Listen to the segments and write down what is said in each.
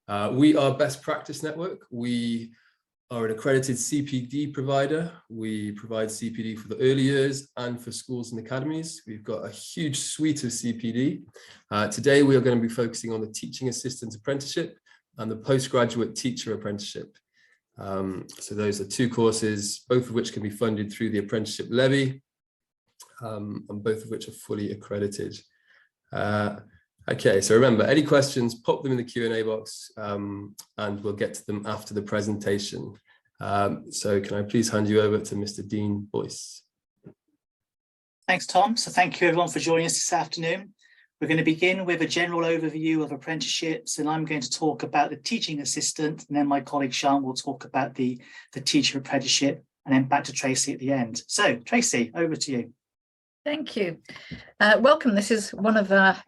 We are Best Practice Network. We are an accredited CPD provider. We provide CPD for the early years and for schools and academies. We've got a huge suite of CPD. Today, we are going to be focusing on the Teaching Assistant Apprenticeship and the Postgraduate Teacher Apprenticeship. So those are two courses, both of which can be funded through the Apprenticeship Levy, and both of which are fully accredited. Okay, so remember, any questions, pop them in the Q&A box, and we'll get to them after the presentation. So can I please hand you over to Mr. Dean Boyce? Thanks, Tom. So thank you everyone for joining us this afternoon. We're going to begin with a general overview of apprenticeships, and I'm going to talk about the teaching assistant, and then my colleague Sian will talk about the teacher apprenticeship, and then back to Tracy at the end. So Tracy, over to you. Thank you. Welcome. This is one of our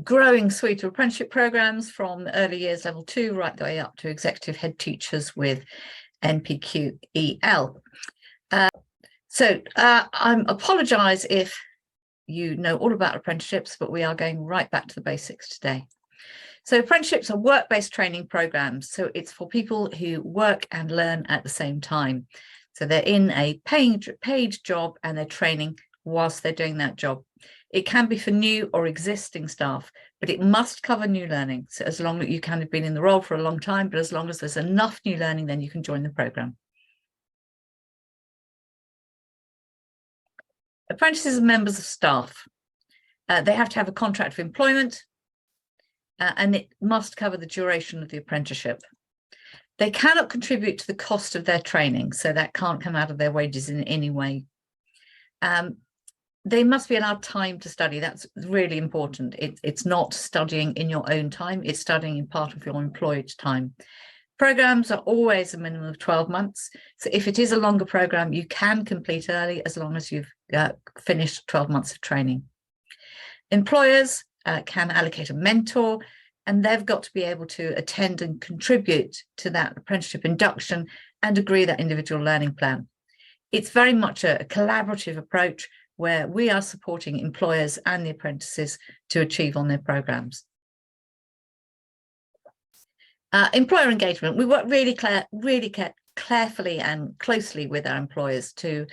growing suite of apprenticeship programs from early years level 2 right the way up to executive head teachers with NPQEL. I apologise if you know all about apprenticeships, but we are going right back to the basics today. So apprenticeships are work-based training programs. So it's for people who work and learn at the same time. So they're in a paid job and they're training whilst they're doing that job. It can be for new or existing staff, but it must cover new learning. So as long as you can have been in the role for a long time, but as long as there's enough new learning, then you can join the programme. Apprentices are members of staff. They have to have a contract of employment, and it must cover the duration of the apprenticeship. They cannot contribute to the cost of their training, so that can't come out of their wages in any way. They must be allowed time to study. That's really important. It's not studying in your own time, it's studying in part of your employed time. Programs are always a minimum of 12 months. So if it is a longer program, you can complete early as long as you've finished 12 months of training. Employers can allocate a mentor, and they've got to be able to attend and contribute to that apprenticeship induction and agree that individual learning plan. It's very much a collaborative approach where we are supporting employers and the apprentices to achieve on their programs. Employer engagement. We work really carefully and closely with our employers to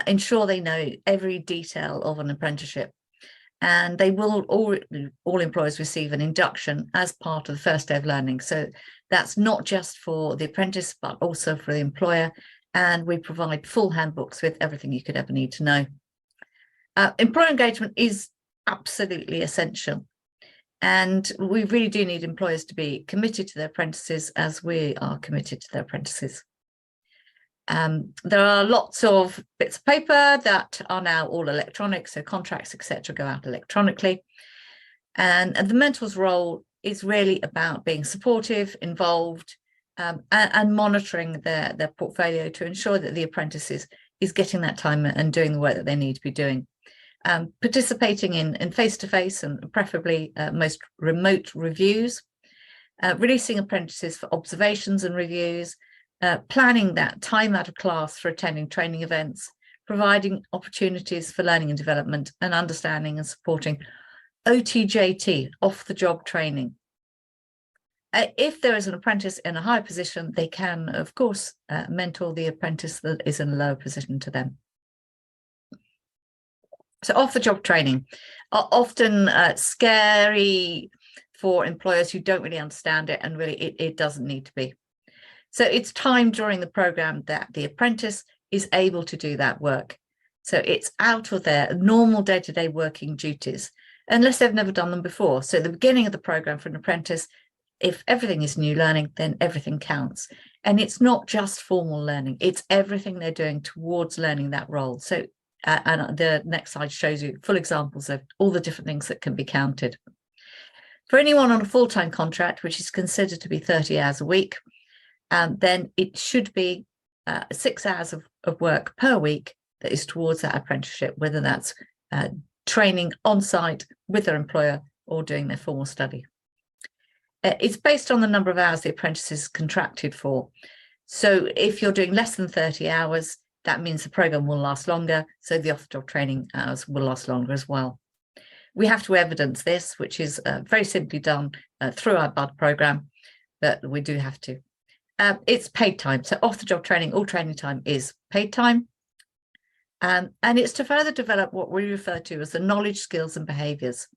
ensure they know every detail of an apprenticeship. And they will all employers receive an induction as part of the first day of learning. So that's not just for the apprentice, but also for the employer. And we provide full handbooks with everything you could ever need to know. Employer engagement is absolutely essential. And we really do need employers to be committed to their apprentices as we are committed to their apprentices. There are lots of bits of paper that are now all electronic, so contracts, etc., go out electronically. And the mentor's role is really about being supportive, involved, and monitoring their portfolio to ensure that the apprentice is getting that time and doing the work that they need to be doing. Participating in face-to-face and preferably most remote reviews, releasing apprentices for observations and reviews, planning that time out of class for attending training events, providing opportunities for learning and development, and understanding and supporting OTJT, off-the-job training. If there is an apprentice in a higher position, they can, of course, mentor the apprentice that is in a lower position to them. So off-the-job training are often scary for employers who don't really understand it, and really it doesn't need to be. So it's time during the programme that the apprentice is able to do that work. So it's out of their normal day-to-day working duties, unless they've never done them before. So at the beginning of the programme for an apprentice, if everything is new learning, then everything counts. And it's not just formal learning, it's everything they're doing towards learning that role. So and the next slide shows you full examples of all the different things that can be counted. For anyone on a full-time contract, which is considered to be 30 hours a week, then it should be 6 hours of work per week that is towards that apprenticeship, whether that's training on site with their employer or doing their formal study. It's based on the number of hours the apprentice is contracted for. So if you're doing less than 30 hours, that means the programme will last longer, so the off-the-job training hours will last longer as well. We have to evidence this, which is very simply done through our BUD programme. but we do have to. It's paid time. So off-the-job training, all training time is paid time. And it's to further develop what we refer to as the knowledge, skills and behaviours.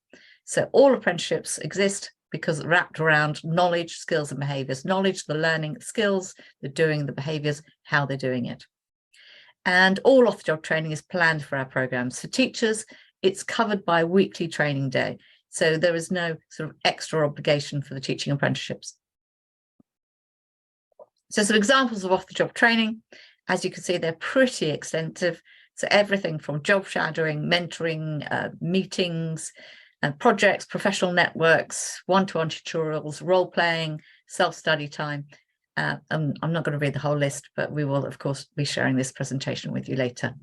So all apprenticeships exist because it's wrapped around knowledge, skills and behaviours. Knowledge, the learning, skills, the doing, the behaviours, how they're doing it. And all off-the-job training is planned for our programmes. For teachers, it's covered by a weekly training day. So there is no sort of extra obligation for the teaching apprenticeships. So some examples of off-the-job training, as you can see, they're pretty extensive. So everything from job shadowing, mentoring, meetings, projects, professional networks, one-to-one tutorials, role-playing, self-study time. I'm not going to read the whole list, but we will, of course, be sharing this presentation with you later.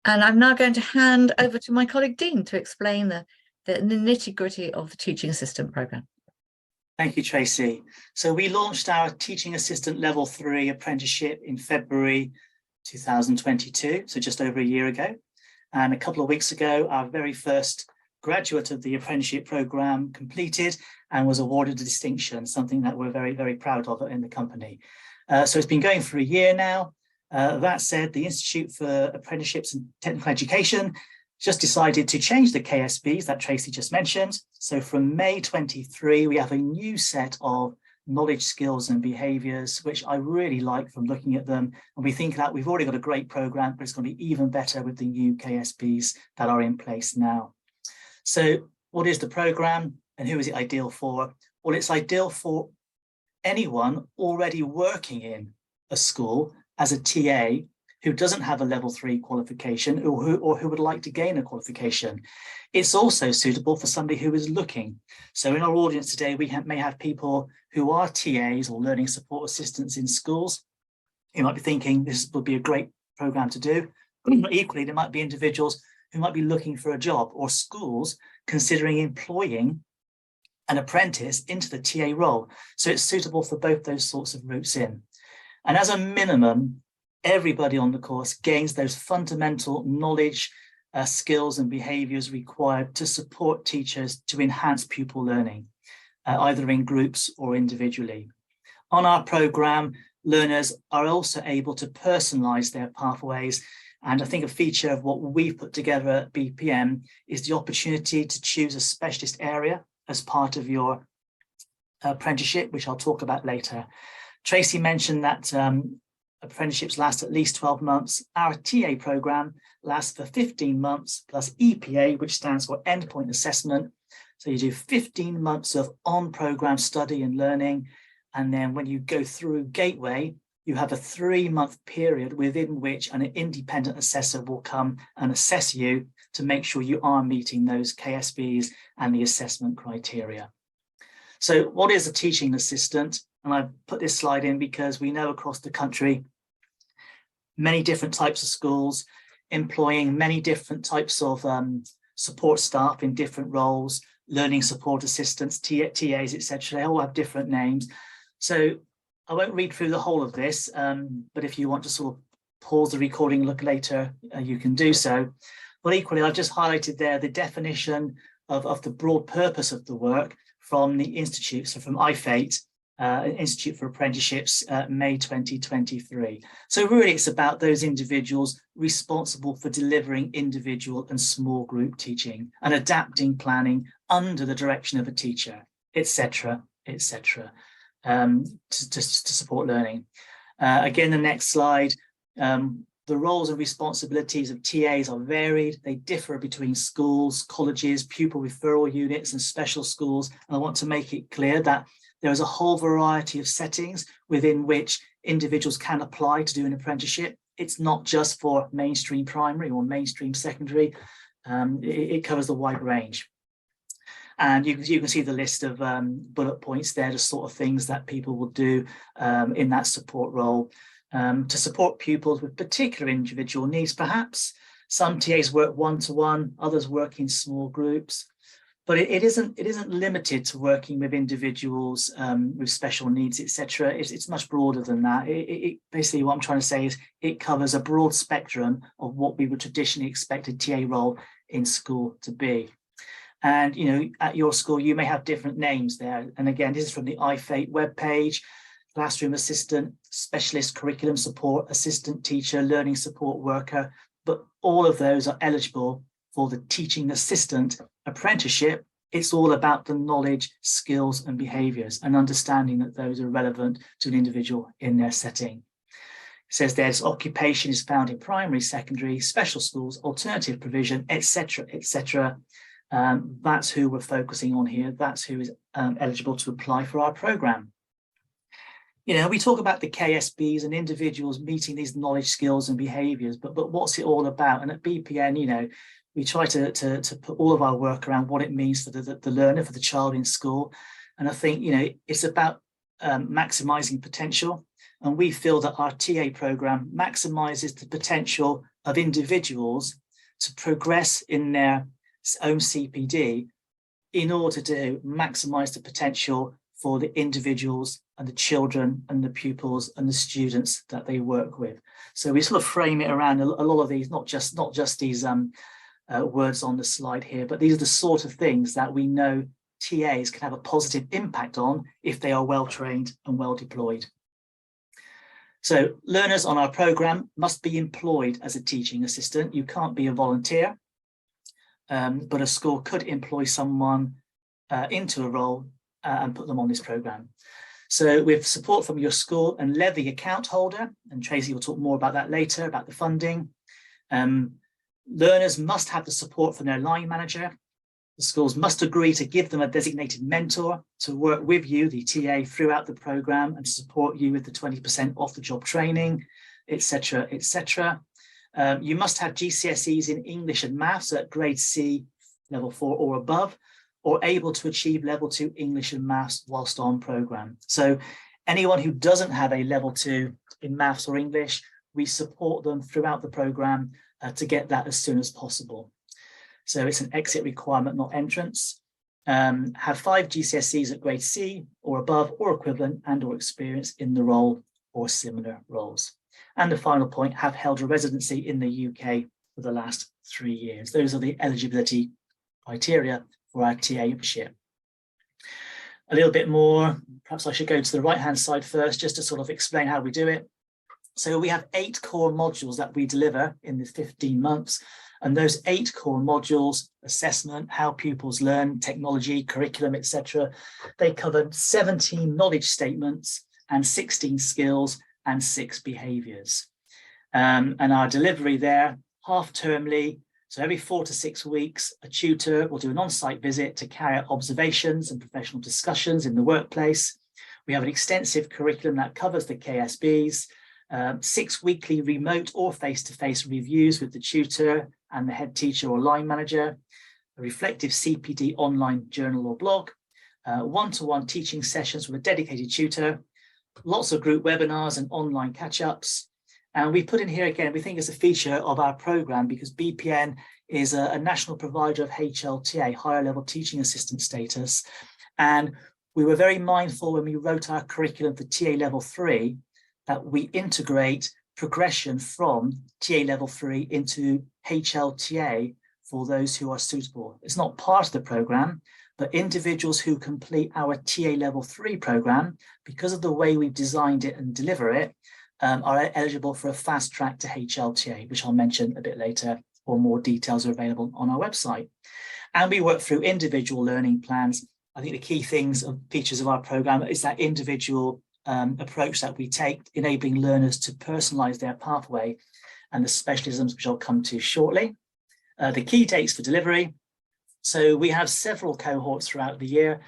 And I'm now going to hand over to my colleague Dean to explain the nitty-gritty of the teaching assistant programme. Thank you, Tracy. So we launched our Teaching Assistant Level 3 apprenticeship in February 2022, so just over a year ago. And a couple of weeks ago, our very first graduate of the apprenticeship programme completed and was awarded a distinction, something that we're very, very proud of in the company. So it's been going for a year now. That said, the Institute for Apprenticeships and Technical Education just decided to change the KSBs that Tracy just mentioned. So from May 23, we have a new set of knowledge, skills and behaviours, which I really like from looking at them. And we think that we've already got a great programme, but it's going to be even better with the new KSBs that are in place now. So what is the programme and who is it ideal for? Well, it's ideal for anyone already working in a school as a TA who doesn't have a level 3 qualification or who would like to gain a qualification. It's also suitable for somebody who is looking. So in our audience today, we may have people who are TAs or learning support assistants in schools. You might be thinking this would be a great program to do. But equally, there might be individuals who might be looking for a job, or schools considering employing an apprentice into the TA role. So it's suitable for both those sorts of routes in. And as a minimum, everybody on the course gains those fundamental knowledge, skills and behaviours required to support teachers to enhance pupil learning, either in groups or individually. On our programme, learners are also able to personalise their pathways. And I think a feature of what we've put together at BPM is the opportunity to choose a specialist area as part of your apprenticeship, which I'll talk about later. Tracy mentioned that apprenticeships last at least 12 months. Our TA programme lasts for 15 months plus EPA, which stands for Endpoint Assessment. So you do 15 months of on-programme study and learning. And then when you go through Gateway, you have a 3-month period within which an independent assessor will come and assess you to make sure you are meeting those KSBs and the assessment criteria. So what is a teaching assistant? And I've put this slide in because we know across the country, many different types of schools employing many different types of support staff in different roles, learning support assistants, TAs, etc. They all have different names. So I won't read through the whole of this, but if you want to sort of pause the recording, look later, you can do so. But equally, I've just highlighted there the definition of the broad purpose of the work from the Institute, so from IFATE, Institute for Apprenticeships, May 2023. So really it's about those individuals responsible for delivering individual and small group teaching and adapting planning under the direction of a teacher, etc., etc., to support learning. Again, the next slide, the roles and responsibilities of TAs are varied. They differ between schools, colleges, pupil referral units and special schools. And I want to make it clear that there is a whole variety of settings within which individuals can apply to do an apprenticeship. It's not just for mainstream primary or mainstream secondary. It covers the wide range. And you can see the list of bullet points there, the sort of things that people will do in that support role to support pupils with particular individual needs, perhaps. Some TAs work one-to-one, others work in small groups. But it isn't limited to working with individuals with special needs, etc. It's much broader than that. Basically, what I'm trying to say is it covers a broad spectrum of what we would traditionally expect a TA role in school to be. And, at your school, you may have different names there. And again, this is from the IFATE webpage: classroom assistant, specialist curriculum support, assistant teacher, learning support worker. But all of those are eligible for the teaching assistant apprenticeship. It's all about the knowledge, skills, and behaviours, and understanding that those are relevant to an individual in their setting. It says there's occupation is found in primary, secondary, special schools, alternative provision, etc., etc. That's who we're focusing on here. That's who is eligible to apply for our programme. We talk about the KSBs and individuals meeting these knowledge, skills, and behaviours, but what's it all about? And at BPN, we try to put all of our work around what it means for the learner, for the child in school. And I think, it's about maximising potential. And we feel that our TA programme maximises the potential of individuals to progress in their own CPD in order to maximise the potential for the individuals and the children and the pupils and the students that they work with. So we sort of frame it around a lot of these, not just these words on the slide here, but these are the sort of things that we know TAs can have a positive impact on if they are well trained and well deployed. So learners on our programme must be employed as a teaching assistant. You can't be a volunteer, but a school could employ someone into a role and put them on this programme. So with support from your school and levy account holder, and Tracy will talk more about that later, about the funding. Learners must have the support from their line manager. The schools must agree to give them a designated mentor to work with you, the TA, throughout the programme and to support you with the 20% off the job training, etc., etc. You must have GCSEs in English and maths at grade C, level 4 or above, or able to achieve level 2 English and maths whilst on programme. So anyone who doesn't have a level 2 in maths or English, we support them throughout the programme to get that as soon as possible. So it's an exit requirement, not entrance. Have 5 GCSEs at grade C or above or equivalent and or experience in the role or similar roles. And the final point, have held a residency in the UK for the last 3 years. Those are the eligibility criteria for our TA apprenticeship. A little bit more, perhaps I should go to the right-hand side first, just to sort of explain how we do it. So we have 8 core modules that we deliver in the 15 months. And those 8 core modules, assessment, how pupils learn, technology, curriculum, etc., they cover 17 knowledge statements and 16 skills and 6 behaviours. And our delivery there, half-termly, so every 4 to 6 weeks, a tutor will do an on-site visit to carry out observations and professional discussions in the workplace. We have an extensive curriculum that covers the KSBs, 6 weekly remote or face-to-face reviews with the tutor and the head teacher or line manager, a reflective CPD online journal or blog, one-to-one teaching sessions with a dedicated tutor, lots of group webinars and online catch-ups. And we put in here again, we think it's a feature of our programme because BPN is a national provider of HLTA, higher level teaching assistant status. And we were very mindful when we wrote our curriculum for TA level 3 that we integrate progression from TA level 3 into HLTA for those who are suitable. It's not part of the programme, but individuals who complete our TA level 3 programme, because of the way we've designed it and deliver it, are eligible for a fast track to HLTA, which I'll mention a bit later, or more details are available on our website. And we work through individual learning plans. I think the key things and features of our programme is that individual approach that we take, enabling learners to personalise their pathway and the specialisms, which I'll come to shortly. The key dates for delivery. So we have several cohorts throughout the year.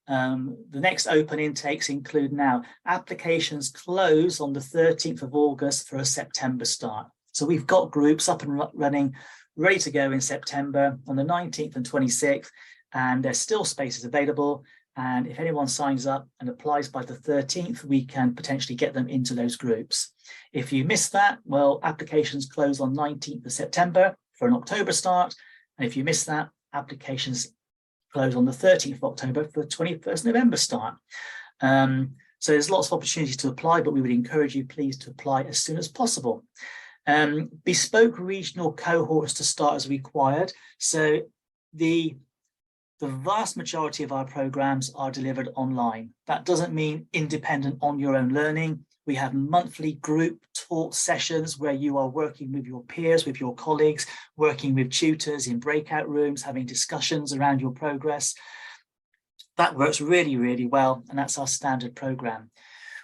The next open intakes include now applications close on the 13th of August for a September start. So we've got groups up and running, ready to go in September on the 19th and 26th, and there's still spaces available. And if anyone signs up and applies by the 13th, we can potentially get them into those groups. If you miss that, well, applications close on 19th of September for an October start. And if you miss that, applications close on the 13th of October for the 21st November start. So there's lots of opportunities to apply, but we would encourage you please to apply as soon as possible. Bespoke regional cohorts to start as required. So the The vast majority of our programs are delivered online. That doesn't mean independent on your own learning. We have monthly group talk sessions where you are working with your peers, with your colleagues, working with tutors in breakout rooms, having discussions around your progress. That works really, really well, and that's our standard program.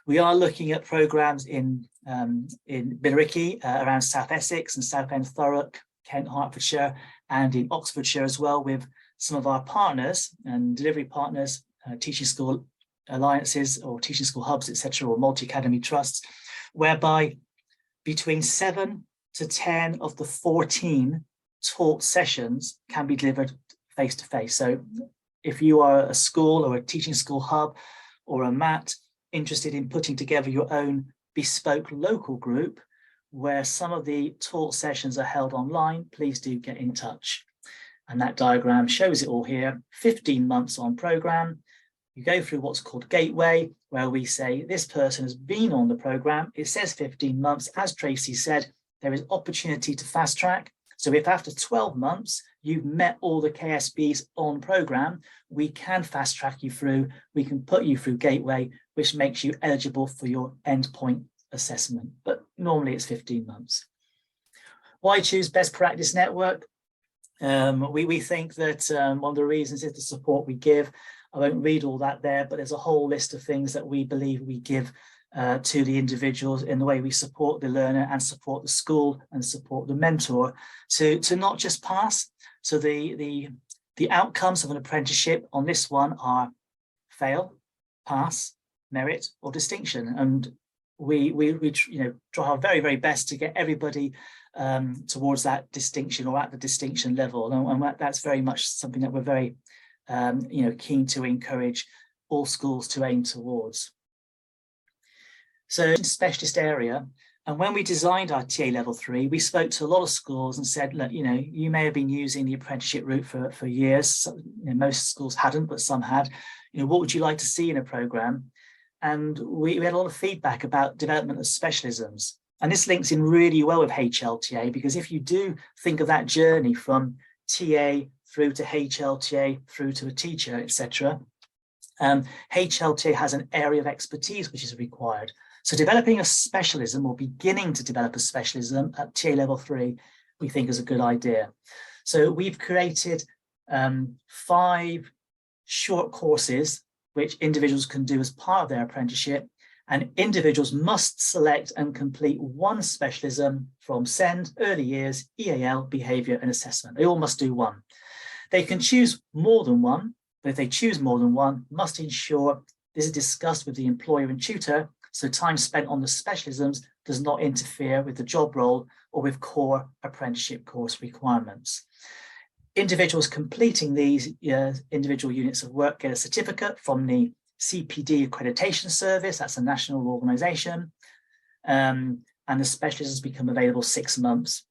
We are looking at programs in Billericay, around South Essex and Southend Thurrock, Kent, Hertfordshire, and in Oxfordshire as well, with some of our partners and delivery partners, teaching school alliances or teaching school hubs, etc., or multi-academy trusts, whereby between 7 to 10 of the 14 taught sessions can be delivered face-to-face. So if you are a school or a teaching school hub or a MAT interested in putting together your own bespoke local group where some of the taught sessions are held online, please do get in touch. And that diagram shows it all here. 15 months on program. You go through what's called Gateway, where we say this person has been on the program. It says 15 months. As Tracy said, there is opportunity to fast track. So if after 12 months, you've met all the KSBs on program, we can fast track you through. We can put you through Gateway, which makes you eligible for your endpoint assessment. But normally it's 15 months. Why choose Best Practice Network? We think that one of the reasons is the support we give. I won't read all that there, but there's a whole list of things that we believe we give to the individuals in the way we support the learner and support the school and support the mentor to not just pass. So the outcomes of an apprenticeship on this one are fail, pass, merit, or distinction. And we try our very, very best to get everybody towards that distinction or at the distinction level. And that's very much something that we're very keen to encourage all schools to aim towards. So specialist area, and when we designed our TA level 3, we spoke to a lot of schools and said, look, you may have been using the apprenticeship route for years. So, most schools hadn't, but some had. What would you like to see in a program? And we had a lot of feedback about development of specialisms. And this links in really well with HLTA, because if you do think of that journey from TA through to HLTA, through to a teacher, etc., HLTA has an area of expertise which is required. So developing a specialism or beginning to develop a specialism at TA level 3, we think is a good idea. So we've created 5 short courses which individuals can do as part of their apprenticeship, and individuals must select and complete one specialism from SEND, early years, EAL, behaviour and assessment. They all must do one. They can choose more than one, but if they choose more than one, must ensure this is discussed with the employer and tutor, so time spent on the specialisms does not interfere with the job role or with core apprenticeship course requirements. Individuals completing these individual units of work get a certificate from the CPD Accreditation Service, that's a national organisation, and the specialisms become available 6 months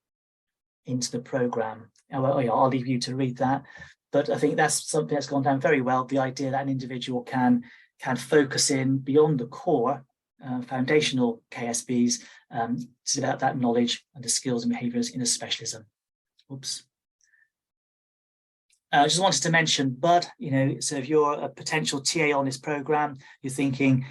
into the programme. I'll leave you to read that, but I think that's something that's gone down very well, the idea that an individual can focus in beyond the core foundational KSBs to develop that knowledge and the skills and behaviours in a specialism. Oops. I just wanted to mention BUD, so if you're a potential TA on this program, you're thinking,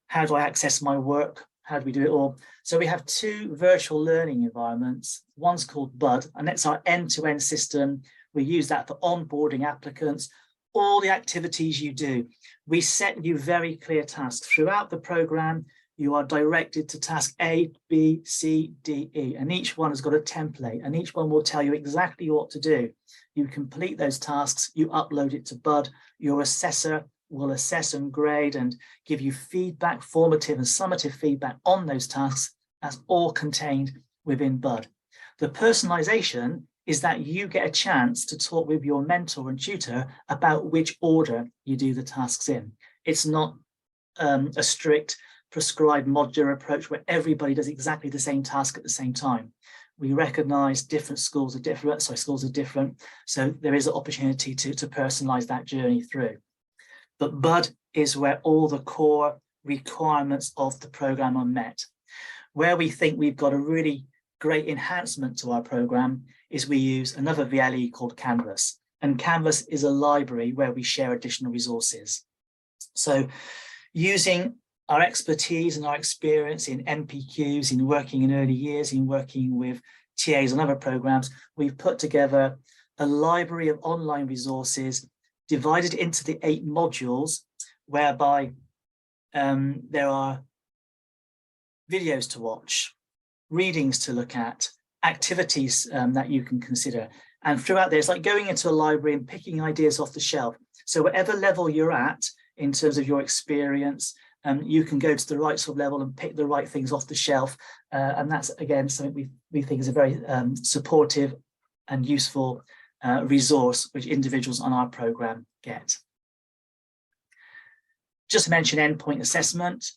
how do I access my work? How do we do it all? So we have 2 virtual learning environments. One's called BUD, and that's our end-to-end system. We use that for onboarding applicants, all the activities you do. We set you very clear tasks. Throughout the program, you are directed to task A, B, C, D, E, and each one has got a template, and each one will tell you exactly what to do. You complete those tasks, you upload it to BUD, your assessor will assess and grade and give you feedback, formative and summative feedback on those tasks. That's all contained within BUD. The personalization is that you get a chance to talk with your mentor and tutor about which order you do the tasks in. It's not a strict prescribed modular approach where everybody does exactly the same task at the same time. We recognize schools are different, so there is an opportunity to personalize that journey through. But BUD is where all the core requirements of the program are met. Where we think we've got a really great enhancement to our program is we use another VLE called Canvas. and Canvas is a library where we share additional resources. So using our expertise and our experience in NPQs, in working in early years, in working with TAs on other programs, we've put together a library of online resources divided into the 8 modules, whereby there are videos to watch, readings to look at, activities that you can consider. And throughout there, it's like going into a library and picking ideas off the shelf. So whatever level you're at in terms of your experience, you can go to the right sort of level and pick the right things off the shelf. And that's, again, something we think is a very supportive and useful resource which individuals on our program get. Just to mention endpoint assessment.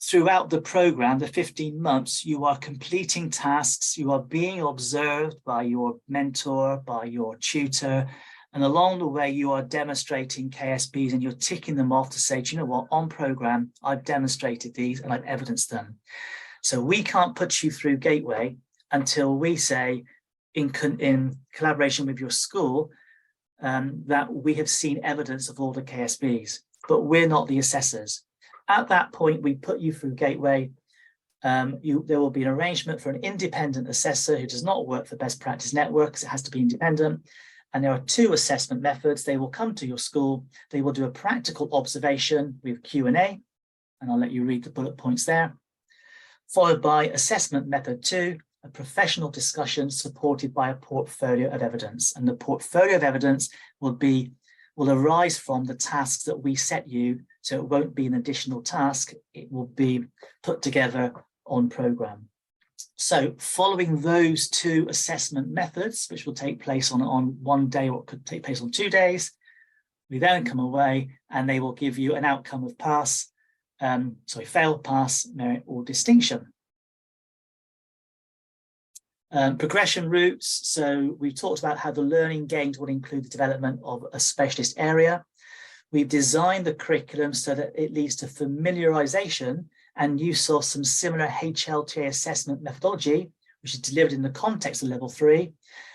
Throughout the program, the 15 months, you are completing tasks, you are being observed by your mentor, by your tutor, and along the way, you are demonstrating KSPs and you're ticking them off to say, do you know what, on program, I've demonstrated these and I've evidenced them. So we can't put you through Gateway until we say, in collaboration with your school, that we have seen evidence of all the KSPs, but we're not the assessors. At that point, we put you through Gateway. There will be an arrangement for an independent assessor who does not work for Best Practice Network, because it has to be independent. And there are 2 assessment methods. They will come to your school. They will do a practical observation with Q&A, and I'll let you read the bullet points there, followed by assessment method 2, a professional discussion supported by a portfolio of evidence. And the portfolio of evidence will arise from the tasks that we set you. So it won't be an additional task. It will be put together on program. So following those 2 assessment methods, which will take place on one day or could take place on 2 days, we then come away and they will give you an outcome of pass, fail, pass, merit, or distinction. Progression routes. So we've talked about how the learning gained will include the development of a specialist area. We've designed the curriculum so that it leads to familiarization and use of some similar HLTA assessment methodology, which is delivered in the context of level 3.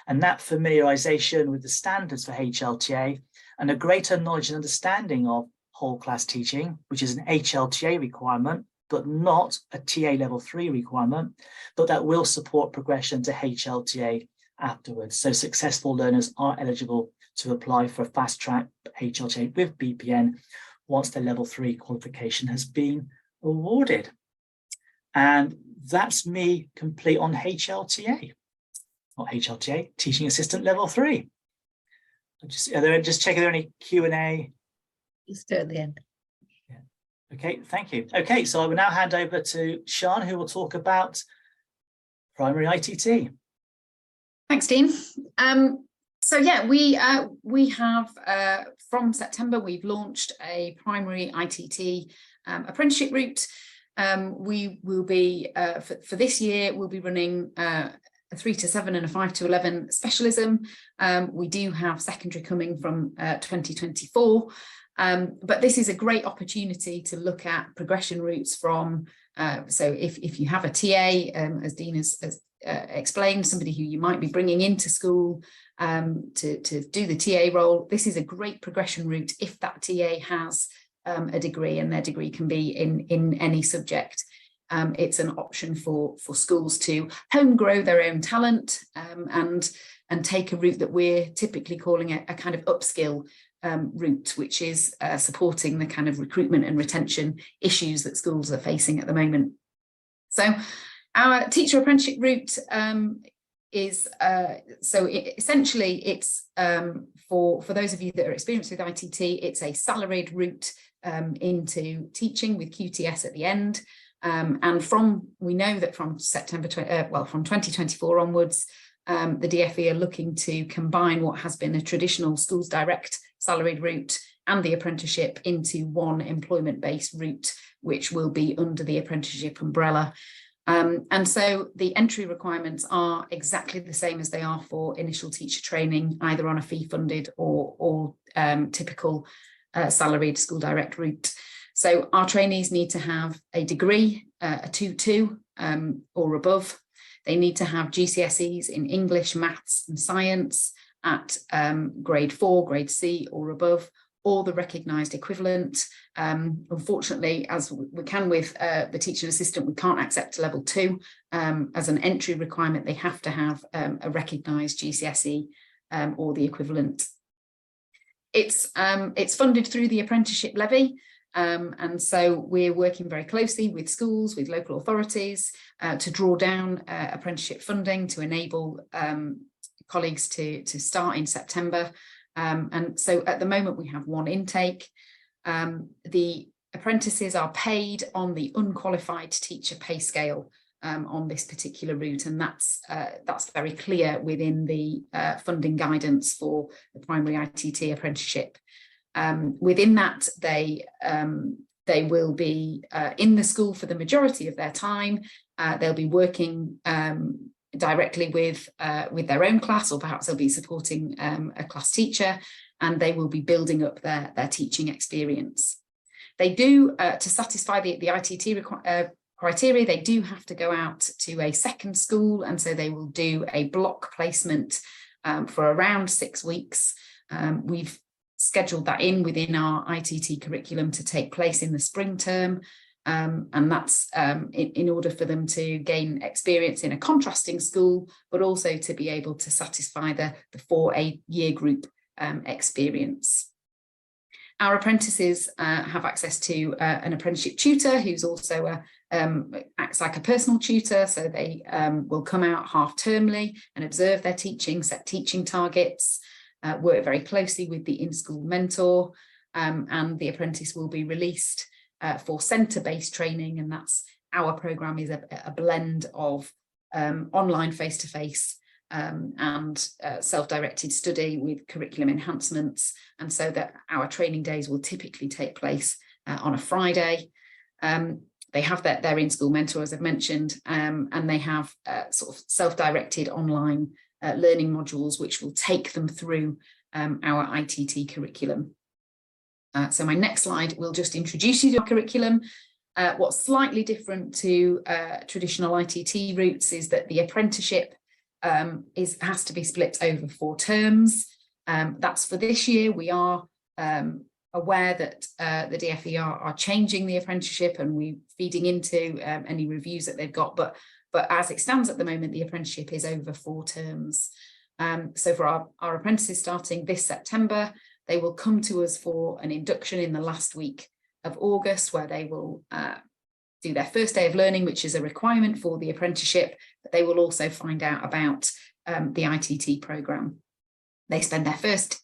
And that familiarization with the standards for HLTA and a greater knowledge and understanding of whole class teaching, which is an HLTA requirement, but not a TA level 3 requirement, but that will support progression to HLTA afterwards. So successful learners are eligible to apply for fast track HLTA with BPN once their level 3 qualification has been awarded. And that's me complete on HLTA, not HLTA, Teaching Assistant level 3. Just check, are there any Q&A? Just do it at the end. Okay, thank you. Okay, so I will now hand over to Sian, who will talk about primary ITT. Thanks, Dean. So yeah, we have from September we've launched a primary ITT apprenticeship route. We will be for this year we'll be running a 3 to 7 and a 5 to 11 specialism. We do have secondary coming from 2024. But this is a great opportunity to look at progression routes from, so if you have a TA, as Dean has explained, somebody who you might be bringing into school to do the TA role, this is a great progression route if that TA has a degree, and their degree can be in any subject. It's an option for schools to home grow their own talent and take a route that we're typically calling a kind of upskill route, which is supporting the kind of recruitment and retention issues that schools are facing at the moment. So our teacher apprenticeship route is essentially it's for those of you that are experienced with ITT, it's a salaried route into teaching with QTS at the end. And we know that from September, from 2024 onwards, the DFE are looking to combine what has been a traditional schools direct salaried route and the apprenticeship into one employment-based route, which will be under the apprenticeship umbrella. And so the entry requirements are exactly the same as they are for initial teacher training, either on a fee-funded or typical salaried school direct route. So our trainees need to have a degree, a 2-2 or above. They need to have GCSEs in English, maths and science, at grade 4, grade C or above, or the recognised equivalent. Unfortunately, as we can with the teaching assistant, we can't accept a level 2 as an entry requirement. They have to have a recognised GCSE or the equivalent. It's funded through the apprenticeship levy. And so we're working very closely with schools, with local authorities to draw down apprenticeship funding to enable colleagues to start in September. And so at the moment we have 1 intake. The apprentices are paid on the unqualified teacher pay scale on this particular route, and that's very clear within the funding guidance for the primary ITT apprenticeship. Within that, they will be in the school for the majority of their time. They'll be working directly with their own class, or perhaps they'll be supporting a class teacher, and they will be building up their teaching experience. They do, to satisfy the ITT criteria, they do have to go out to a second school, and so they will do a block placement for around 6 weeks. We've scheduled that within our ITT curriculum to take place in the spring term, and that's in order for them to gain experience in a contrasting school, but also to be able to satisfy the 4A year group experience. Our apprentices have access to an apprenticeship tutor who's also acts like a personal tutor, so they will come out half-termly and observe their teaching, set teaching targets, work very closely with the in-school mentor, and the apprentice will be released for centre-based training, and that's our programme is a blend of online face-to-face and self-directed study with curriculum enhancements, and so that our training days will typically take place on a Friday. They have their in-school mentor, as I've mentioned, and they have sort of self-directed online learning modules which will take them through our ITT curriculum. So my next slide will just introduce you to our curriculum. What's slightly different to traditional ITT routes is that the apprenticeship has to be split over 4 terms. That's for this year. We are aware that the DFE are changing the apprenticeship, and we're feeding into any reviews that they've got, but as it stands at the moment, the apprenticeship is over 4 terms. So for our apprentices starting this September, they will come to us for an induction in the last week of August, where they will do their first day of learning, which is a requirement for the apprenticeship, but they will also find out about the ITT programme. They spend their first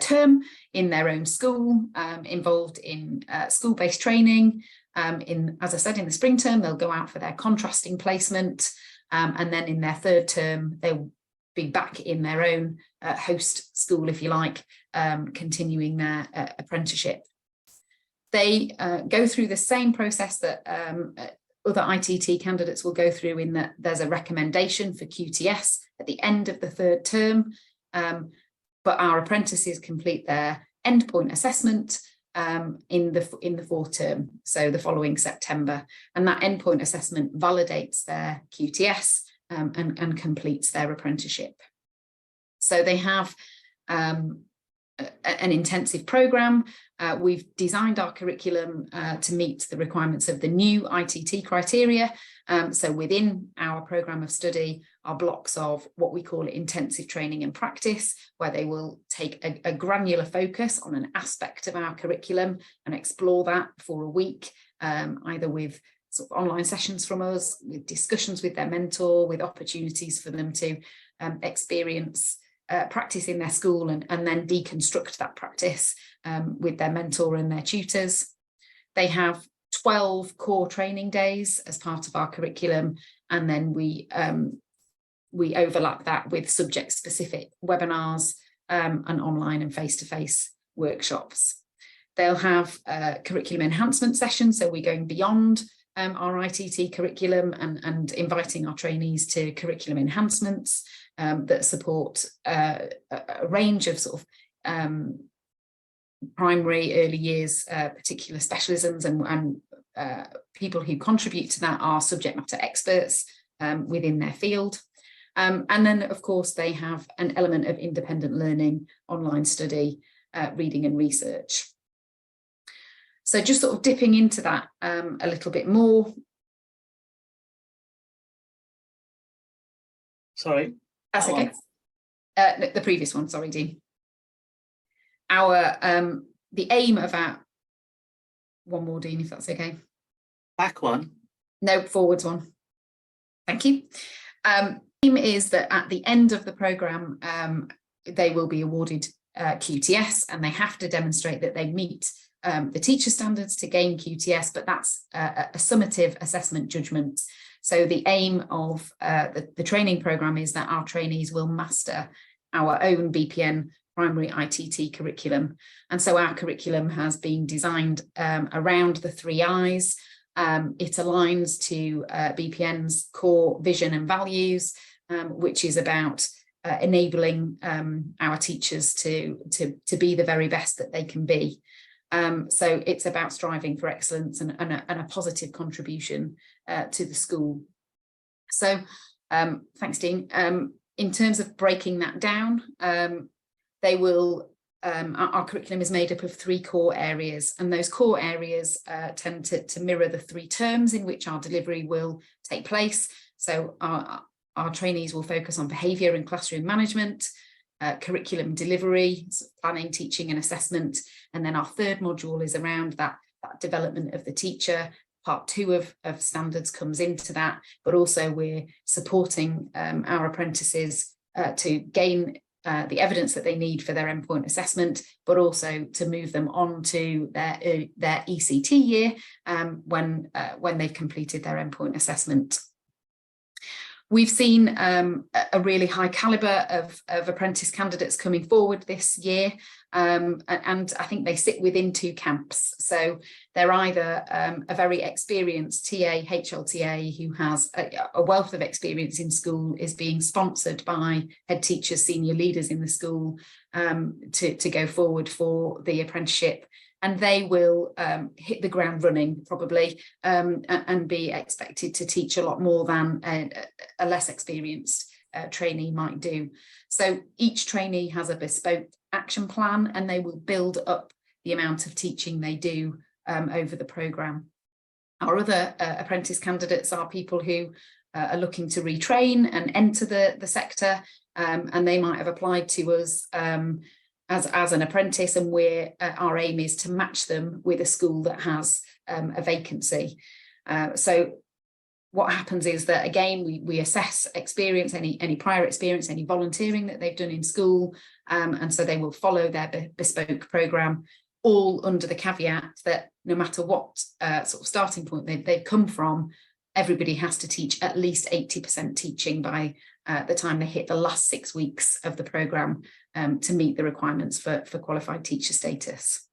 term in their own school, involved in school-based training. As I said, in the spring term, they'll go out for their contrasting placement, and then in their 3rd term, they'll be back in their own host school, if you like, continuing their apprenticeship. They go through the same process that other ITT candidates will go through, in that there's a recommendation for QTS at the end of the 3rd term, but our apprentices complete their endpoint assessment in the 4th term, so the following September, and that endpoint assessment validates their QTS and completes their apprenticeship. So they have an intensive programme. We've designed our curriculum to meet the requirements of the new ITT criteria. So within our programme of study are blocks of what we call intensive training and practice, where they will take a granular focus on an aspect of our curriculum and explore that for a week, either with sort of online sessions from us, with discussions with their mentor, with opportunities for them to experience practice in their school and then deconstruct that practice with their mentor and their tutors. They have 12 core training days as part of our curriculum, and then we overlap that with subject-specific webinars and online and face-to-face workshops. They'll have curriculum enhancement sessions, so we're going beyond our ITT curriculum and inviting our trainees to curriculum enhancements that support a range of sort of primary, early years, particular specialisms, and people who contribute to that are subject matter experts within their field. And then, of course, they have an element of independent learning, online study, reading and research. So just sort of dipping into that a little bit more. Sorry. That's okay. The previous one, sorry, Dean. The aim of our, one more, Dean, if that's okay. Back one. No, forwards one. Thank you. Aim is that at the end of the programme, they will be awarded QTS, and they have to demonstrate that they meet the teacher standards to gain QTS, but that's a summative assessment judgment. So the aim of the training programme is that our trainees will master our own BPN primary ITT curriculum. And so our curriculum has been designed around the 3 I's. It aligns to BPN's core vision and values, which is about enabling our teachers to be the very best that they can be. So it's about striving for excellence and a positive contribution to the school. So thanks, Dean. In terms of breaking that down, they will, our curriculum is made up of 3 core areas, and those core areas tend to mirror the 3 terms in which our delivery will take place. So our trainees will focus on behaviour and classroom management, curriculum delivery, so planning, teaching and assessment. And then our 3rd module is around that development of the teacher. Part 2 of standards comes into that, but also we're supporting our apprentices to gain the evidence that they need for their endpoint assessment, but also to move them on to their ECT year when they've completed their endpoint assessment. We've seen a really high calibre of apprentice candidates coming forward this year, and I think they sit within 2 camps. So they're either a very experienced TA, HLTA, who has a wealth of experience in school, is being sponsored by head teachers, senior leaders in the school to go forward for the apprenticeship. And they will hit the ground running probably and be expected to teach a lot more than a less experienced trainee might do. So each trainee has a bespoke action plan, and they will build up the amount of teaching they do over the programme. Our other apprentice candidates are people who are looking to retrain and enter the sector, and they might have applied to us as an apprentice, and our aim is to match them with a school that has a vacancy. So what happens is that, again, we assess experience, any prior experience, any volunteering that they've done in school, and so they will follow their bespoke programme, all under the caveat that no matter what sort of starting point they've come from, everybody has to teach at least 80% teaching by the time they hit the last 6 weeks of the programme to meet the requirements for qualified teacher status.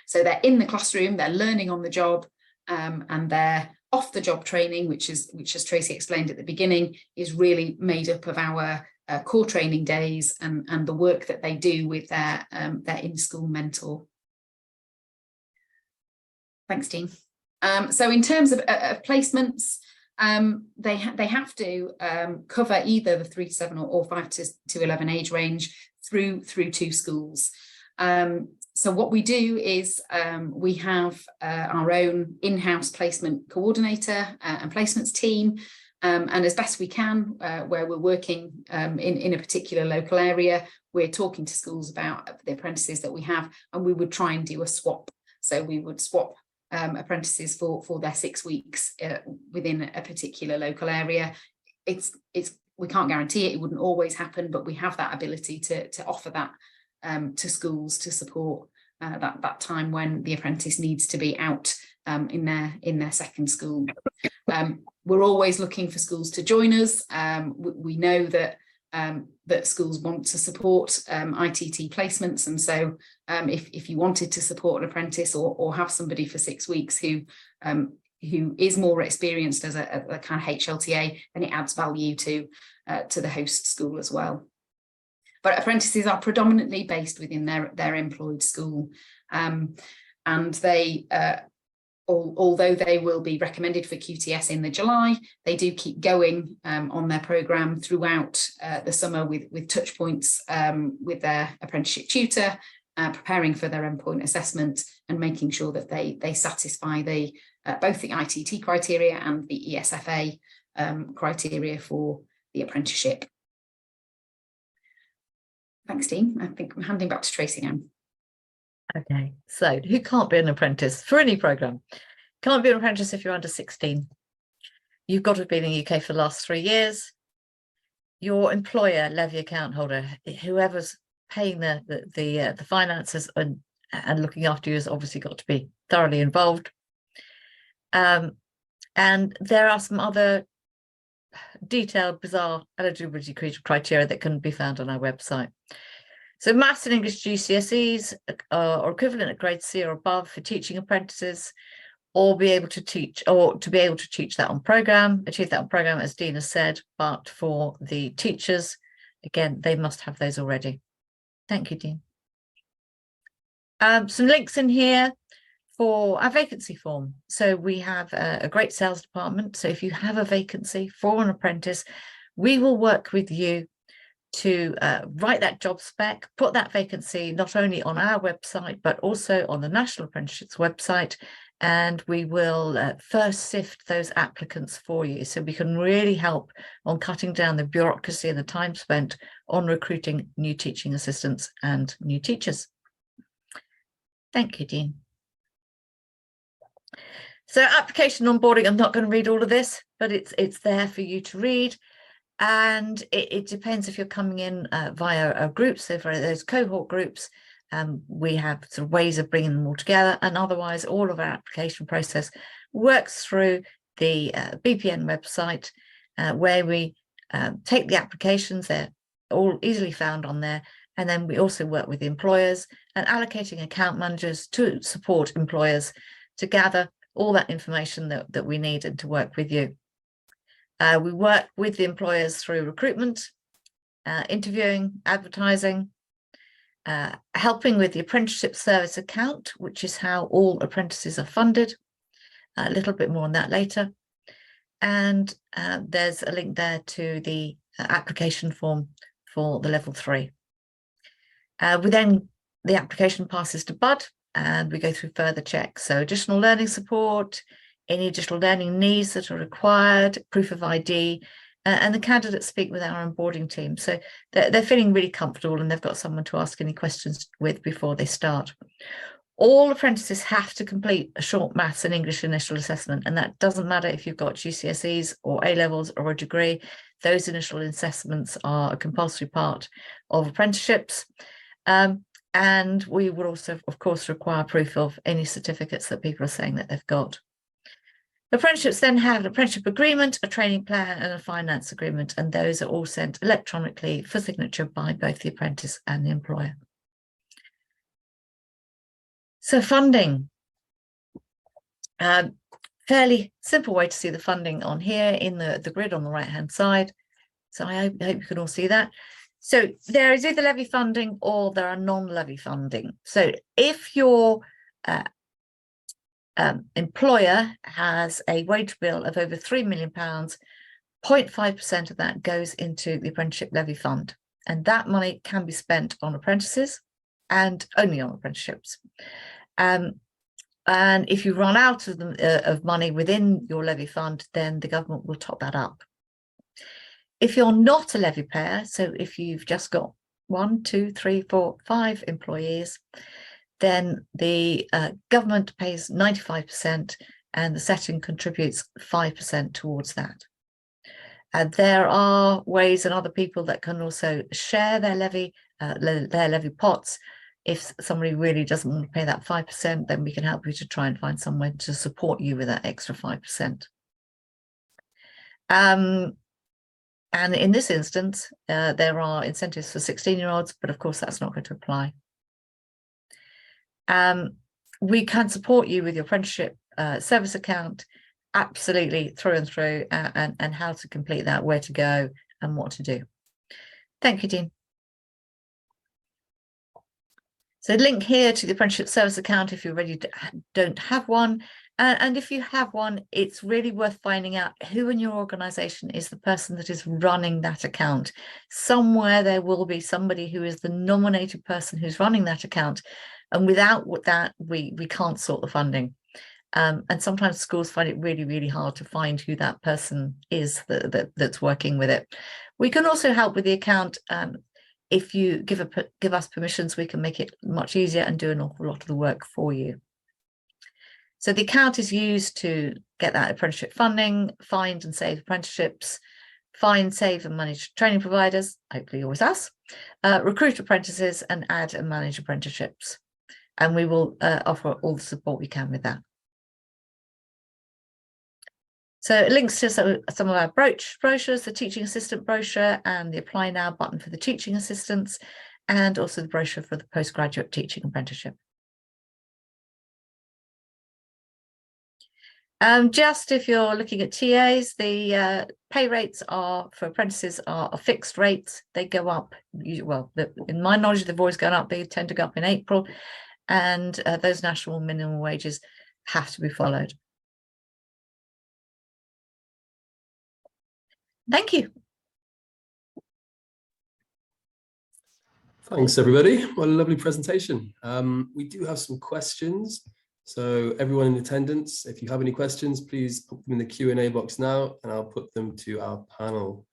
So they're in the classroom, they're learning on the job, and their off-the-job training, which as Tracy explained at the beginning, is really made up of our core training days and the work that they do with their in-school mentor. Thanks, Dean. So in terms of placements, they have to cover either the 3 to 7 or 5 to 11 age range through 2 schools. So what we do is we have our own in-house placement coordinator and placements team, and as best we can, where we're working in a particular local area, we're talking to schools about the apprentices that we have, and we would try and do a swap. So we would swap apprentices for their 6 weeks within a particular local area. We can't guarantee it wouldn't always happen, but we have that ability to offer that to schools to support that time when the apprentice needs to be out in their second school. We're always looking for schools to join us. We know that schools want to support ITT placements, and so if you wanted to support an apprentice or have somebody for 6 weeks who is more experienced as a kind of HLTA, then it adds value to the host school as well. But apprentices are predominantly based within their employed school, and they although they will be recommended for QTS in the July, they do keep going on their programme throughout the summer with touch points with their apprenticeship tutor, preparing for their endpoint assessment and making sure that they satisfy both the ITT criteria and the ESFA criteria for the apprenticeship. Thanks, Dean. I think I'm handing back to Tracy now. Okay, so who can't be an apprentice for any programme? Can't be an apprentice if you're under 16. You've got to have been in the UK for the last 3 years. Your employer, levy account holder, whoever's paying the finances and looking after you has obviously got to be thoroughly involved. And there are some other detailed, bizarre eligibility criteria that can be found on our website. So Maths and English GCSEs or equivalent at grade C or above for teaching apprentices, or be able to teach that on programme, achieve that on programme, as Dean has said. But for the teachers, again, they must have those already. Thank you, Dean. Some links in here for our vacancy form. So we have a great sales department. So if you have a vacancy for an apprentice, we will work with you to write that job spec, put that vacancy not only on our website, but also on the National Apprenticeships website. And we will first sift those applicants for you, so we can really help on cutting down the bureaucracy and the time spent on recruiting new teaching assistants and new teachers. Thank you, Dean. So application onboarding, I'm not going to read all of this, but it's there for you to read. And it depends if you're coming in via a group. So for those cohort groups, we have sort of ways of bringing them all together. And otherwise, all of our application process works through the BPN website, where we take the applications. They're all easily found on there. And then we also work with the employers and allocating account managers to support employers to gather all that information that we need and to work with you. We work with the employers through recruitment, interviewing, advertising, helping with the apprenticeship service account, which is how all apprentices are funded. A little bit more on that later. And there's a link there to the application form for the level 3. The application passes to Bud and we go through further checks. So additional learning support, any additional learning needs that are required, proof of ID, and the candidates speak with our onboarding team. So they're feeling really comfortable and they've got someone to ask any questions with before they start. All apprentices have to complete a short maths and English initial assessment, and that doesn't matter if you've got GCSEs or A-levels or a degree. Those initial assessments are a compulsory part of apprenticeships. And we will also, of course, require proof of any certificates that people are saying that they've got. Apprenticeships then have an apprenticeship agreement, a training plan and a finance agreement, and those are all sent electronically for signature by both the apprentice and the employer. So funding. Fairly simple way to see the funding on here in the grid on the right hand side. So I hope you can all see that. So there is either levy funding or there are non-levy funding. So if your employer has a wage bill of over £3 million, 0.5% of that goes into the apprenticeship levy fund. And that money can be spent on apprentices and only on apprenticeships. And if you run out of money within your levy fund, then the government will top that up. If you're not a levy payer, so if you've just got 1, 2, 3, 4, 5 employees, then the government pays 95% and the setting contributes 5% towards that. There are ways and other people that can also share their levy pots. If somebody really doesn't want to pay that 5%, then we can help you to try and find someone to support you with that extra 5%. And in this instance, there are incentives for 16-year-olds, but of course that's not going to apply. We can support you with your apprenticeship service account, absolutely through and through, and how to complete that, where to go and what to do. Thank you, Dean. So link here to the apprenticeship service account if you already don't have one, And if you have one, it's really worth finding out who in your organization is the person that is running that account. Somewhere there will be somebody who is the nominated person who's running that account. And without that, we can't sort the funding. And sometimes schools find it really, really hard to find who that person is that's working with it. We can also help with the account. If you give us permissions, we can make it much easier and do an awful lot of the work for you. So the account is used to get that apprenticeship funding, find and save apprenticeships, find, save and manage training providers, hopefully always us, recruit apprentices and add and manage apprenticeships. And we will offer all the support we can with that. So it links to some of our brochures, the teaching assistant brochure and the apply now button for the teaching assistants, and also the brochure for the postgraduate teaching apprenticeship. Just if you're looking at TAs, the pay rates for apprentices are fixed rates. They go up, well, in my knowledge, they've always gone up. They tend to go up in April, and those national minimum wages have to be followed. Thank you. Thanks, everybody. What a lovely presentation. We do have some questions. So everyone in attendance, if you have any questions, please put them in the Q&A box now, and I'll put them to our panel.